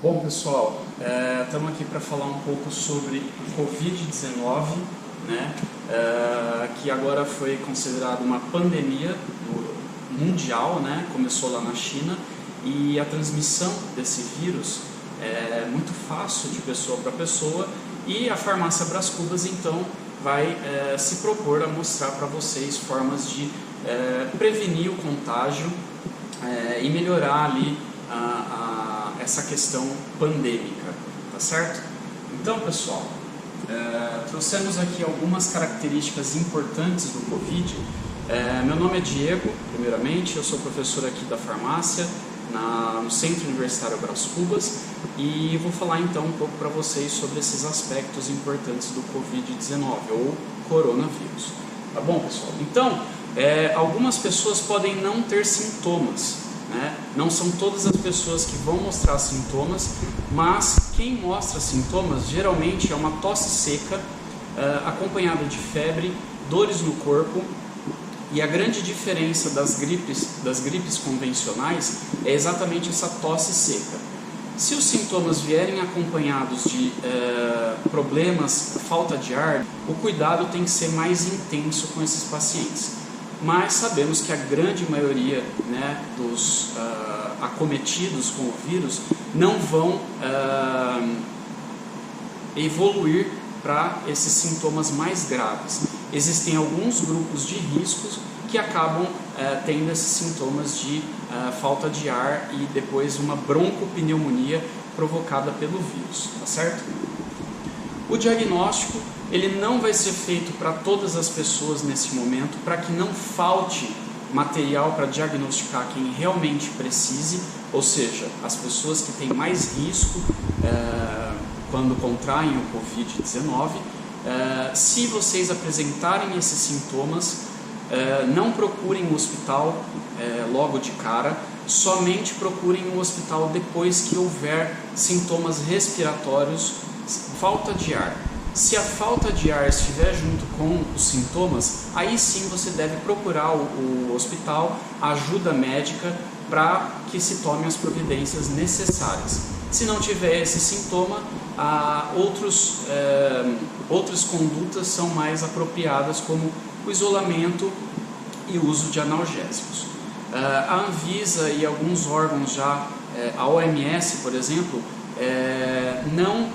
Bom, pessoal, estamos aqui para falar um pouco sobre o Covid-19, né, que agora foi considerado uma pandemia mundial, né, começou lá na China, e a transmissão desse vírus é muito fácil de pessoa para pessoa, e a farmácia Brás Cubas então vai se propor a mostrar para vocês formas de prevenir o contágio e melhorar ali essa questão pandêmica, tá certo? Então, pessoal, trouxemos aqui algumas características importantes do Covid. Meu nome é Diego, primeiramente, eu sou professor aqui da farmácia no Centro Universitário Brás Cubas e vou falar então um pouco para vocês sobre esses aspectos importantes do Covid-19 ou coronavírus. Tá bom, pessoal? Então, algumas pessoas podem não ter sintomas, né? Não são todas as pessoas que vão mostrar sintomas, mas quem mostra sintomas geralmente é uma tosse seca, acompanhada de febre, dores no corpo, e a grande diferença das gripes convencionais é exatamente essa tosse seca. Se os sintomas vierem acompanhados de problemas, falta de ar, o cuidado tem que ser mais intenso com esses pacientes. Mas sabemos que a grande maioria, né, dos acometidos com o vírus não vão evoluir para esses sintomas mais graves. Existem alguns grupos de riscos que acabam tendo esses sintomas de falta de ar e depois uma broncopneumonia provocada pelo vírus, tá certo? O diagnóstico ele não vai ser feito para todas as pessoas nesse momento, para que não falte material para diagnosticar quem realmente precise, ou seja, as pessoas que têm mais risco quando contraem o Covid-19. Se vocês apresentarem esses sintomas, não procurem o hospital logo de cara, somente procurem o hospital depois que houver sintomas respiratórios, falta de ar. Se a falta de ar estiver junto com os sintomas, aí sim você deve procurar o hospital, a ajuda médica, para que se tome as providências necessárias. Se não tiver esse sintoma, outras condutas são mais apropriadas, como o isolamento e o uso de analgésicos. A Anvisa e alguns órgãos já, a OMS, por exemplo, não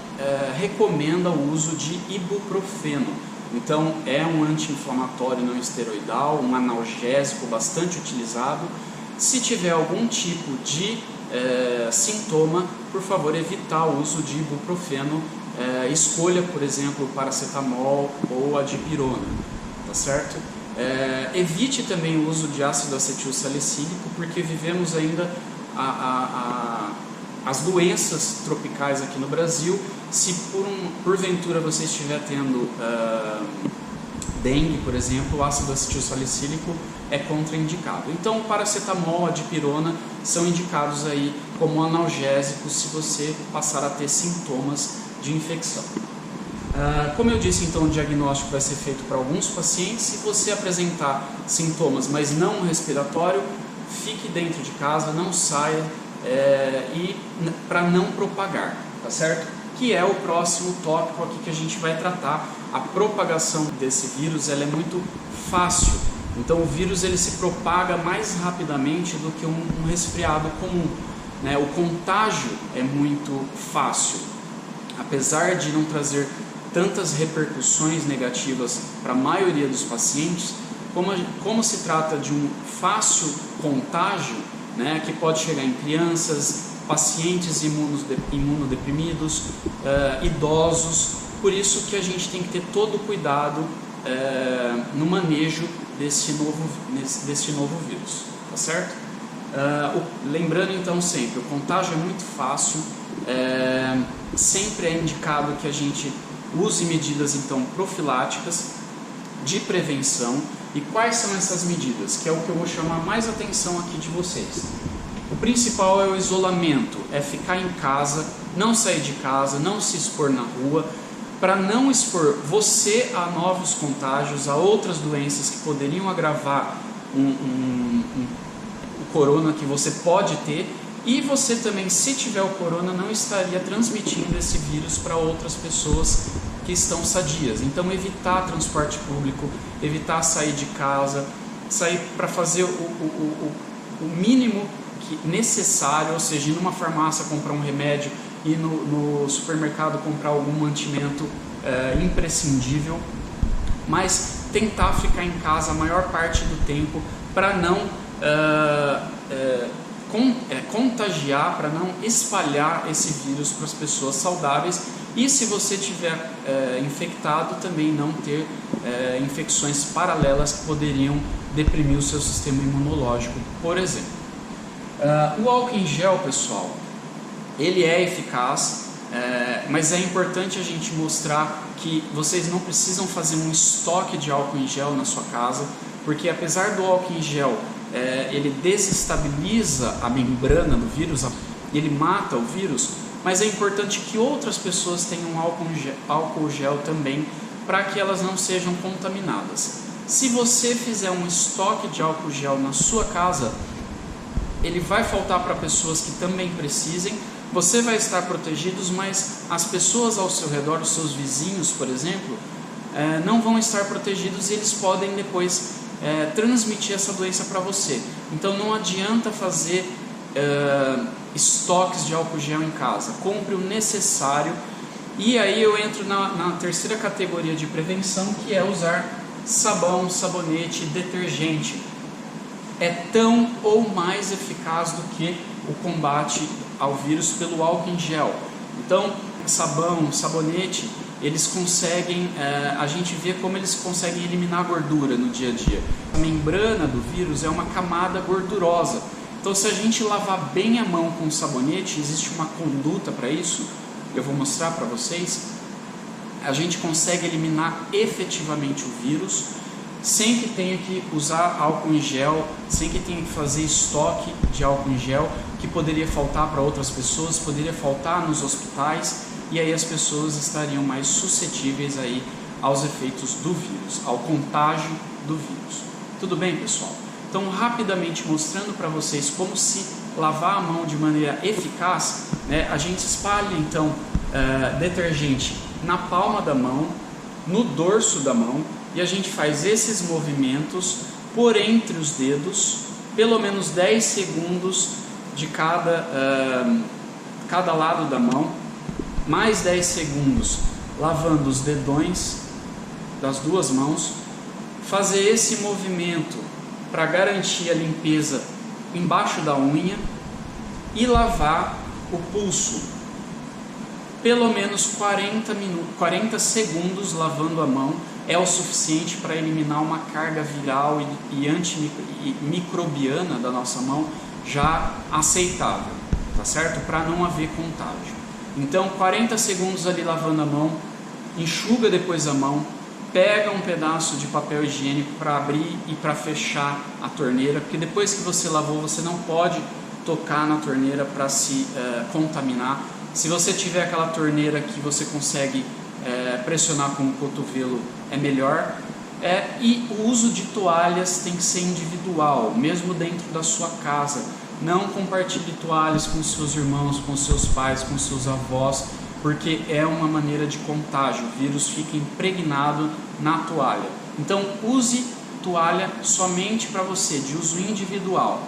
recomenda o uso de ibuprofeno. Então é um anti-inflamatório não esteroidal, um analgésico bastante utilizado. Se tiver algum tipo de sintoma, por favor evitar o uso de ibuprofeno, escolha por exemplo o paracetamol ou a dipirona, tá certo? Evite também o uso de ácido acetil salicílico, porque vivemos ainda as doenças tropicais aqui no Brasil. Se porventura você estiver tendo dengue, por exemplo, o ácido acetil salicílico é contraindicado. Então, o paracetamol, a dipirona são indicados aí como analgésicos se você passar a ter sintomas de infecção. Como eu disse, então, o diagnóstico vai ser feito para alguns pacientes. Se você apresentar sintomas, mas não respiratório, fique dentro de casa, não saia, e para não propagar, tá certo? Que é o próximo tópico aqui que a gente vai tratar. A propagação desse vírus ela é muito fácil, então o vírus ele se propaga mais rapidamente do que um resfriado comum, né? O contágio é muito fácil, apesar de não trazer tantas repercussões negativas para a maioria dos pacientes. Como se trata de um fácil contágio, né, que pode chegar em crianças, pacientes imunodeprimidos, idosos, por isso que a gente tem que ter todo o cuidado no manejo desse novo vírus, tá certo? Lembrando então sempre, o contágio é muito fácil, sempre é indicado que a gente use medidas então profiláticas de prevenção. E quais são essas medidas? Que é o que eu vou chamar mais atenção aqui de vocês. O principal é o isolamento, é ficar em casa, não sair de casa, não se expor na rua, para não expor você a novos contágios, a outras doenças que poderiam agravar o corona que você pode ter, E você também, se tiver o corona, não estaria transmitindo esse vírus para outras pessoas que estão sadias. Então, evitar transporte público, evitar sair de casa, sair para fazer o mínimo necessário, ou seja, ir numa farmácia comprar um remédio, ir no supermercado comprar algum mantimento imprescindível, mas tentar ficar em casa a maior parte do tempo para não contagiar, para não espalhar esse vírus para as pessoas saudáveis, e se você tiver infectado, também não ter infecções paralelas que poderiam deprimir o seu sistema imunológico, por exemplo. O álcool em gel, pessoal, ele é eficaz, mas é importante a gente mostrar que vocês não precisam fazer um estoque de álcool em gel na sua casa, porque apesar do álcool em gel ele desestabiliza a membrana do vírus, ele mata o vírus, mas é importante que outras pessoas tenham álcool gel também, para que elas não sejam contaminadas. Se você fizer um estoque de álcool gel na sua casa, ele vai faltar para pessoas que também precisem, você vai estar protegido, mas as pessoas ao seu redor, os seus vizinhos, por exemplo, não vão estar protegidos e eles podem depois transmitir essa doença para você. Então não adianta fazer estoques de álcool gel em casa, compre o necessário. E aí eu entro na terceira categoria de prevenção, que é usar sabão, sabonete, detergente. É tão ou mais eficaz do que o combate ao vírus pelo álcool em gel. Então, sabão, sabonete, eles conseguem, a gente vê como eles conseguem eliminar a gordura no dia a dia. A membrana do vírus é uma camada gordurosa. Então, se a gente lavar bem a mão com sabonete, existe uma conduta para isso, eu vou mostrar para vocês, a gente consegue eliminar efetivamente o vírus, sem que tenha que usar álcool em gel, sem que tenha que fazer estoque de álcool em gel, que poderia faltar para outras pessoas, poderia faltar nos hospitais, e aí as pessoas estariam mais suscetíveis aí aos efeitos do vírus, ao contágio do vírus. Tudo bem, pessoal? Então, rapidamente mostrando para vocês como se lavar a mão de maneira eficaz, né? A gente espalha então detergente na palma da mão, no dorso da mão, e a gente faz esses movimentos por entre os dedos, pelo menos 10 segundos de cada lado da mão, mais 10 segundos lavando os dedões das duas mãos, fazer esse movimento para garantir a limpeza embaixo da unha e lavar o pulso pelo menos 40 segundos lavando a mão é o suficiente para eliminar uma carga viral e antimicrobiana da nossa mão já aceitável, tá certo? Para não haver contágio. Então 40 segundos ali lavando a mão, enxuga depois a mão, pega um pedaço de papel higiênico para abrir e para fechar a torneira, porque depois que você lavou você não pode tocar na torneira para se contaminar. Se você tiver aquela torneira que você consegue pressionar com o cotovelo, é melhor. E o uso de toalhas tem que ser individual, mesmo dentro da sua casa. Não compartilhe toalhas com seus irmãos, com seus pais, com seus avós, porque é uma maneira de contágio. O vírus fica impregnado na toalha. Então use toalha somente para você, de uso individual.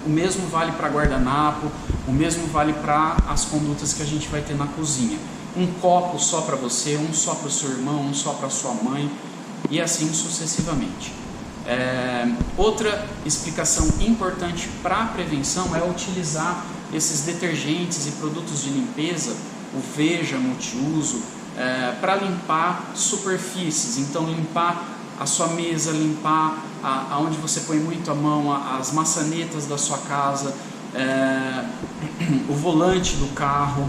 O mesmo vale para guardanapo, o mesmo vale para as condutas que a gente vai ter na cozinha. Um copo só para você, um só para o seu irmão, um só para sua mãe, e assim sucessivamente. Outra explicação importante para a prevenção é utilizar esses detergentes e produtos de limpeza, o Veja multiuso, para limpar superfícies. Então limpar a sua mesa, limpar aonde você põe muito a mão, as maçanetas da sua casa, o volante do carro,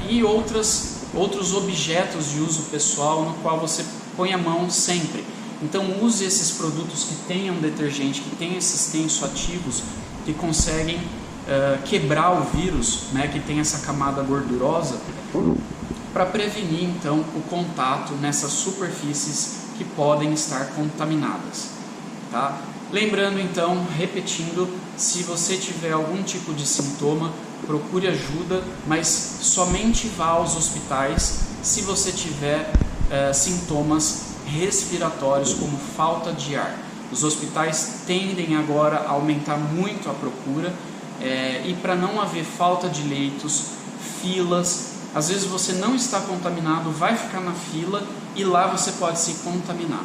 e outros objetos de uso pessoal no qual você põe a mão sempre. Então use esses produtos que tenham detergente, que tenham esses tensoativos, que conseguem quebrar o vírus, né, que tem essa camada gordurosa, para prevenir então o contato nessas superfícies que podem estar contaminadas, tá? Lembrando então, repetindo, Se você tiver algum tipo de sintoma, procure ajuda, mas somente vá aos hospitais se você tiver sintomas respiratórios, como falta de ar. Os hospitais tendem agora a aumentar muito a procura, e para não haver falta de leitos, filas, às vezes você não está contaminado, vai ficar na fila e lá você pode se contaminar,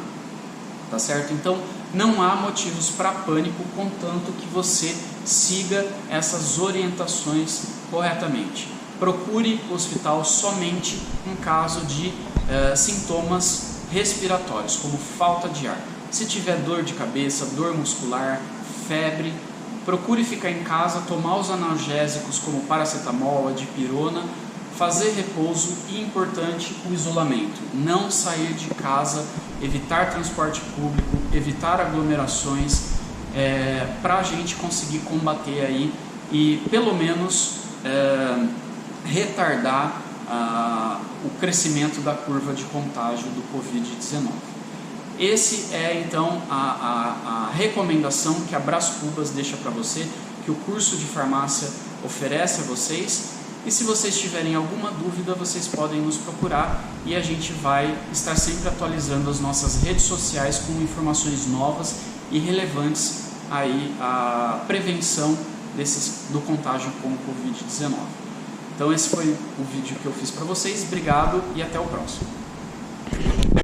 tá certo? Então não há motivos para pânico, contanto que você siga essas orientações corretamente. Procure o hospital somente em caso de sintomas respiratórios, como falta de ar. Se tiver dor de cabeça, dor muscular, febre, procure ficar em casa, tomar os analgésicos como paracetamol, dipirona, fazer repouso e, importante, o isolamento. Não sair de casa, evitar transporte público, evitar aglomerações, para a gente conseguir combater aí e pelo menos retardar o crescimento da curva de contágio do Covid-19. Esse é então a recomendação que a Brás Cubas deixa para você, que o curso de farmácia oferece a vocês. E se vocês tiverem alguma dúvida, vocês podem nos procurar e a gente vai estar sempre atualizando as nossas redes sociais com informações novas e relevantes aí a prevenção do contágio com o Covid-19. Então esse foi o vídeo que eu fiz para vocês. Obrigado e até o próximo.